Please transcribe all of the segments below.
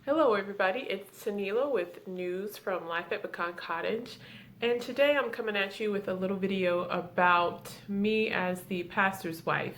Hello everybody, it's Tinyla with news from Life at Pecan Cottage, and today I'm coming at you with a little video about me as the pastor's wife.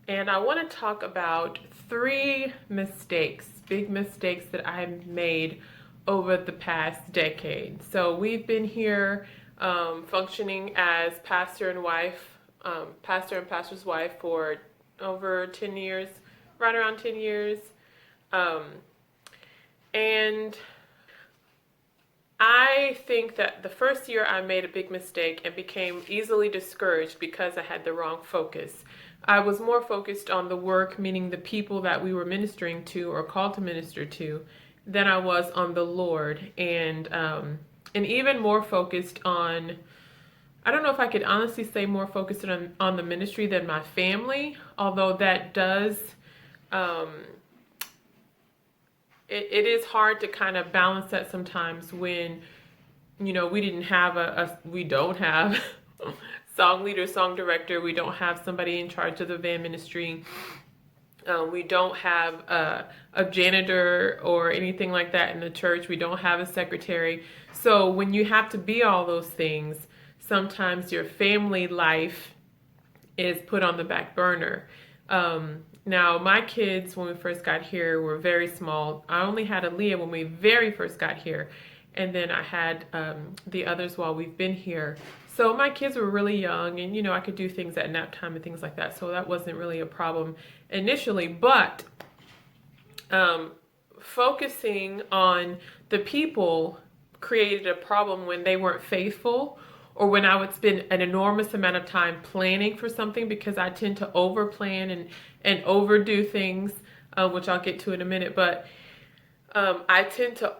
And I want to talk about three mistakes, big mistakes that I've made over the past decade. So we've been here functioning as pastor and wife, pastor and pastor's wife for over 10 years, right around 10 years. Um, and I think that the first year I made a big mistake and became easily discouraged because I had the wrong focus. I was more focused on the work, meaning the people that we were ministering to or called to minister to, than I was on the Lord, and even more focused on. I don't know if I could honestly say more focused on the ministry than my family, although that does. Um, it is hard to kind of balance that sometimes when we didn't have we don't have song leader, song director, we don't have somebody in charge of the van ministry, we don't have a janitor or anything like that in the church, we don't have a secretary. So when you have to be all those things, sometimes your family life is put on the back burner. Now, my kids, when we first got here, were very small. I only had Aaliyah when we very first got here, and then I had the others while we've been here. So my kids were really young, and I could do things at nap time and things like that. So that wasn't really a problem initially, but focusing on the people created a problem when they weren't faithful, or when I would spend an enormous amount of time planning for something, because I tend to over plan and overdo things, which I'll get to in a minute. But I tend to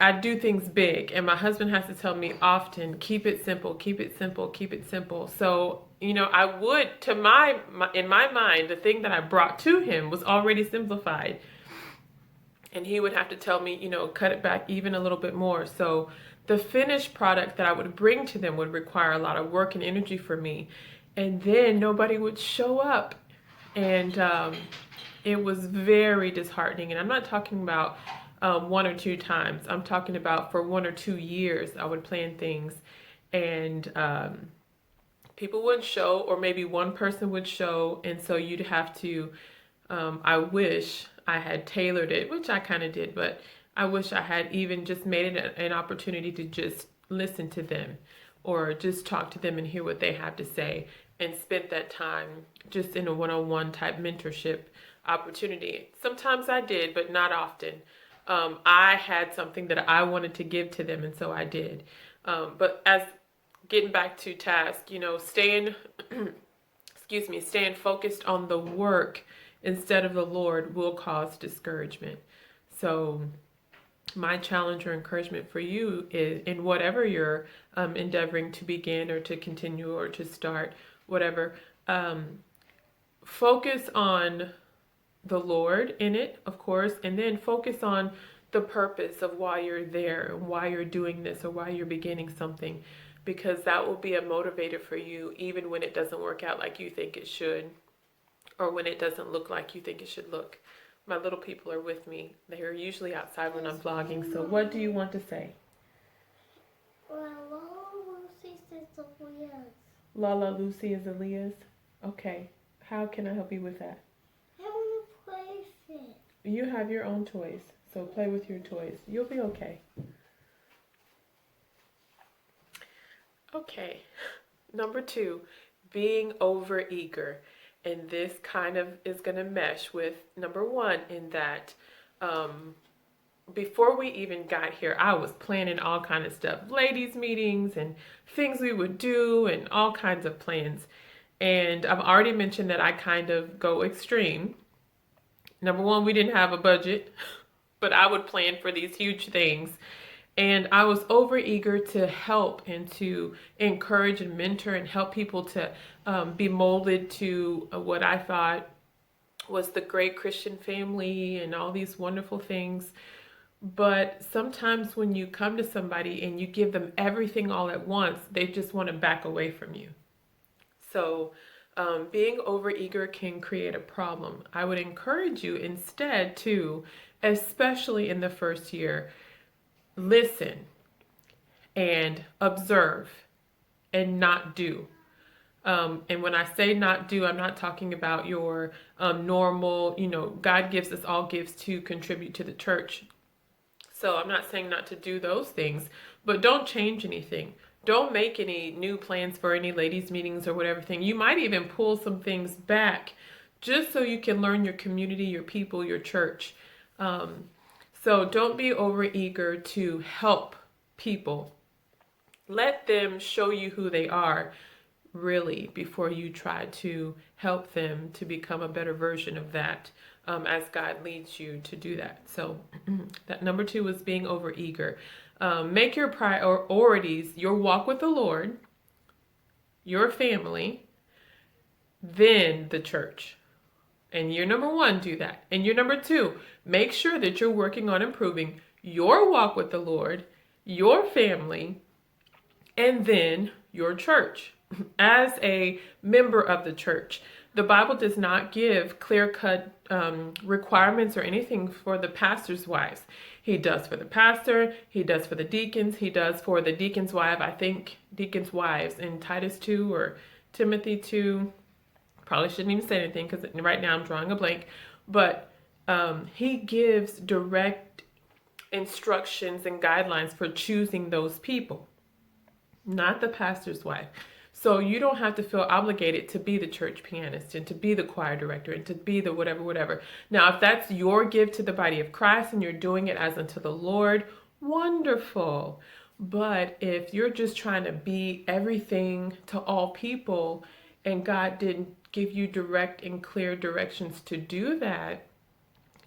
I do things big, and my husband has to tell me often, keep it simple, keep it simple, keep it simple. So, I would, in my mind, the thing that I brought to him was already simplified. And he would have to tell me, cut it back even a little bit more. So the finished product that I would bring to them would require a lot of work and energy for me. And then nobody would show up. And it was very disheartening. And I'm not talking about one or two times. I'm talking about for 1 or 2 years, I would plan things and people wouldn't show, or maybe one person would show. And so you'd have to, I wish I had tailored it, which I kind of did, but I wish I had even just made it an opportunity to just listen to them or just talk to them and hear what they have to say, and spent that time just in a one-on-one type mentorship opportunity. Sometimes I did, but not often. I had something that I wanted to give to them, and so I did. But as getting back to task, staying, staying focused on the work instead of the Lord will cause discouragement. So my challenge or encouragement for you is, in whatever you're endeavoring to begin or to continue or to start, whatever, focus on the Lord in it, of course, and then focus on the purpose of why you're there, why you're doing this, or why you're beginning something, because that will be a motivator for you even when it doesn't work out like you think it should, or when it doesn't look like you think it should look. My little people are with me. They are usually outside when I'm vlogging. So what do you want to say? Well, Lucy says Aaliyah's. Lala Lucy is Aaliyah's? Okay. How can I help you with that? I want to play with it. You have your own toys, so play with your toys. You'll be okay. Okay. Number 2, being overeager. And this kind of is going to mesh with number 1, in that before we even got here, I was planning all kind of stuff, ladies meetings and things we would do and all kinds of plans. And I've already mentioned that I kind of go extreme. Number 1, we didn't have a budget, but I would plan for these huge things. And I was overeager to help and to encourage and mentor and help people to be molded to what I thought was the great Christian family and all these wonderful things. But sometimes when you come to somebody and you give them everything all at once, they just want to back away from you. So being overeager can create a problem. I would encourage you instead to especially in the first year. Listen and observe and not do. And when I say not do, I'm not talking about your normal, God gives us all gifts to contribute to the church. So I'm not saying not to do those things, but don't change anything. Don't make any new plans for any ladies' meetings or whatever thing. You might even pull some things back just so you can learn your community, your people, your church. Um, so don't be over eager to help people. Let them show you who they are really before you try to help them to become a better version of that, as God leads you to do that. So that number 2 was being overeager. Make your priorities your walk with the Lord, your family, then the church. And year number 1, do that. And year number 2, make sure that you're working on improving your walk with the Lord, your family, and then your church. As a member of the church, the Bible does not give clear-cut requirements or anything for the pastor's wives. He does for the pastor, he does for the deacons, he does for the deacon's wife, I think deacon's wives in Titus 2 or Timothy 2. Probably shouldn't even say anything because right now I'm drawing a blank. But he gives direct instructions and guidelines for choosing those people, not the pastor's wife. So you don't have to feel obligated to be the church pianist and to be the choir director and to be the whatever. Now, if that's your gift to the body of Christ and you're doing it as unto the Lord, wonderful. But if you're just trying to be everything to all people and God didn't give you direct and clear directions to do that,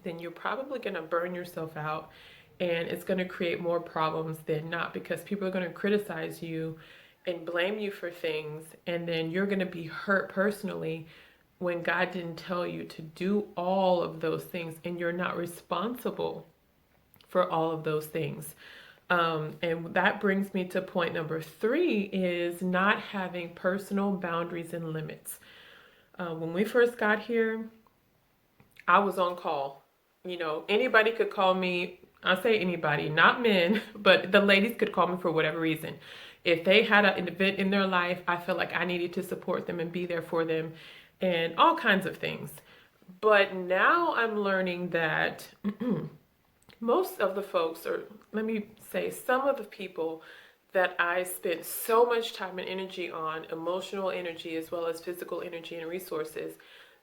then you're probably going to burn yourself out and it's going to create more problems than not, because people are going to criticize you and blame you for things, and then you're going to be hurt personally when God didn't tell you to do all of those things and you're not responsible for all of those things. And that brings me to point number 3, is not having personal boundaries and limits. When we first got here, I was on call. Anybody could call me. I say anybody, not men, but the ladies could call me for whatever reason. If they had an event in their life, I felt like I needed to support them and be there for them and all kinds of things. But now I'm learning that most of the folks, or let me say some of the people that I spent so much time and energy on, emotional energy as well as physical energy and resources,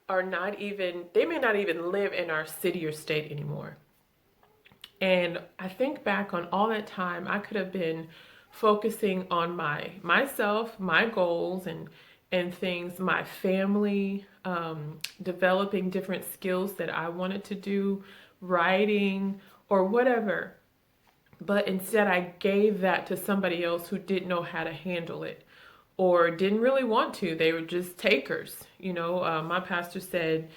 they may not even live in our city or state anymore. And I think back on all that time, I could have been focusing on myself, my goals and things, my family, developing different skills that I wanted to do, writing or whatever. But instead I gave that to somebody else who didn't know how to handle it or didn't really want to. They were just takers. My pastor said,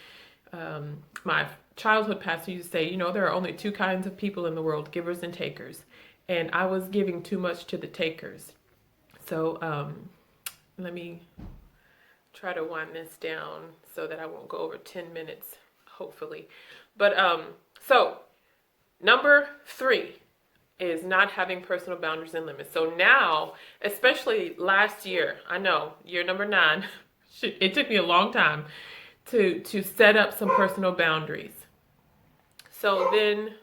my childhood pastor used to say, there are only 2 kinds of people in the world, givers and takers. And I was giving too much to the takers. So let me try to wind this down so that I won't go over 10 minutes, hopefully. But so number 3 is not having personal boundaries and limits. So now, especially last year, I know, year number 9, it took me a long time to set up some personal boundaries. So then,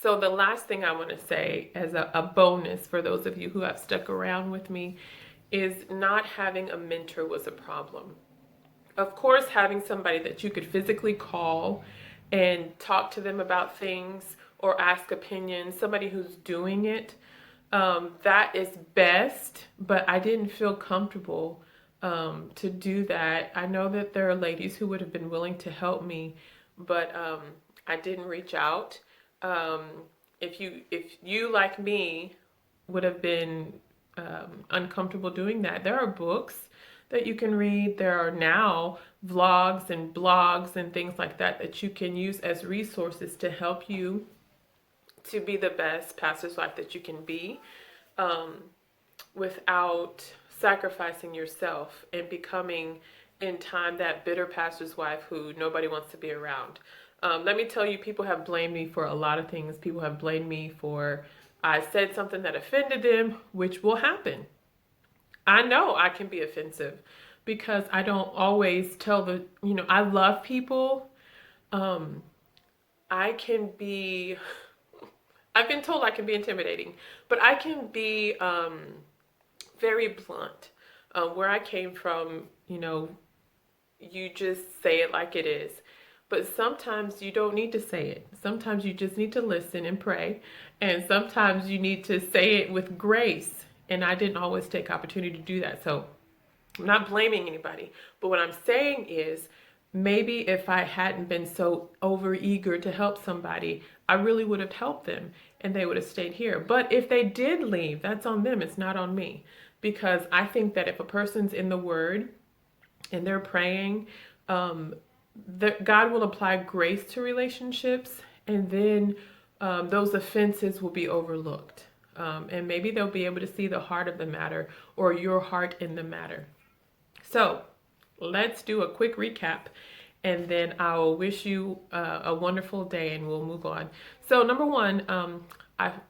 so the last thing I want to say as a bonus for those of you who have stuck around with me is not having a mentor was a problem. Of course, having somebody that you could physically call and talk to them about things or ask opinions, somebody who's doing it, that is best, but I didn't feel comfortable to do that. I know that there are ladies who would have been willing to help me, but I didn't reach out. If you like me would have been uncomfortable doing that, there are books that you can read. There are now vlogs and blogs and things like that you can use as resources to help you to be the best pastor's wife that you can be, without sacrificing yourself and becoming in time that bitter pastor's wife who nobody wants to be around. Let me tell you, people have blamed me for a lot of things. People have blamed me for I said something that offended them, which will happen. I know I can be offensive because I don't always tell I love people. Um, I can be, I've been told I can be intimidating, but I can be very blunt. Where I came from, you just say it like it is. But sometimes you don't need to say it. Sometimes you just need to listen and pray. And sometimes you need to say it with grace. And I didn't always take opportunity to do that. So I'm not blaming anybody. But what I'm saying is maybe if I hadn't been so over eager to help somebody, I really would have helped them and they would have stayed here. But if they did leave, that's on them. It's not on me. Because I think that if a person's in the Word and they're praying, God will apply grace to relationships, and then those offenses will be overlooked. And maybe they'll be able to see the heart of the matter or your heart in the matter. So let's do a quick recap, and then I'll wish you a wonderful day and we'll move on. So, number one,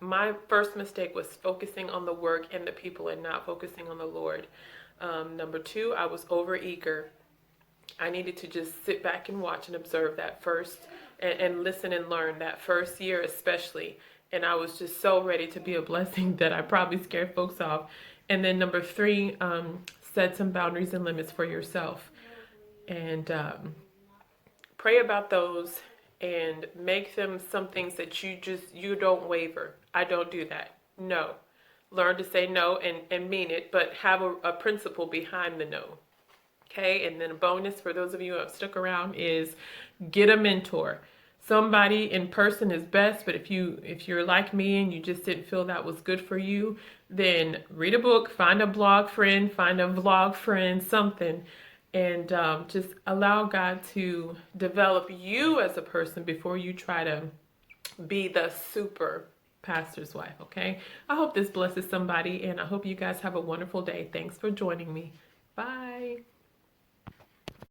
my first mistake was focusing on the work and the people and not focusing on the Lord. Number two, I was overeager. I needed to just sit back and watch and observe that first and listen and learn that first year especially. And I was just so ready to be a blessing that I probably scared folks off. And then number three, set some boundaries and limits for yourself. And pray about those and make them some things that you don't waver. I don't do that. No. Learn to say no and mean it, but have a principle behind the no. Okay, and then a bonus for those of you who have stuck around is get a mentor. Somebody in person is best, but if you're like me and you just didn't feel that was good for you, then read a book, find a blog friend, find a vlog friend, something, and just allow God to develop you as a person before you try to be the super pastor's wife. Okay, I hope this blesses somebody, and I hope you guys have a wonderful day. Thanks for joining me. Bye.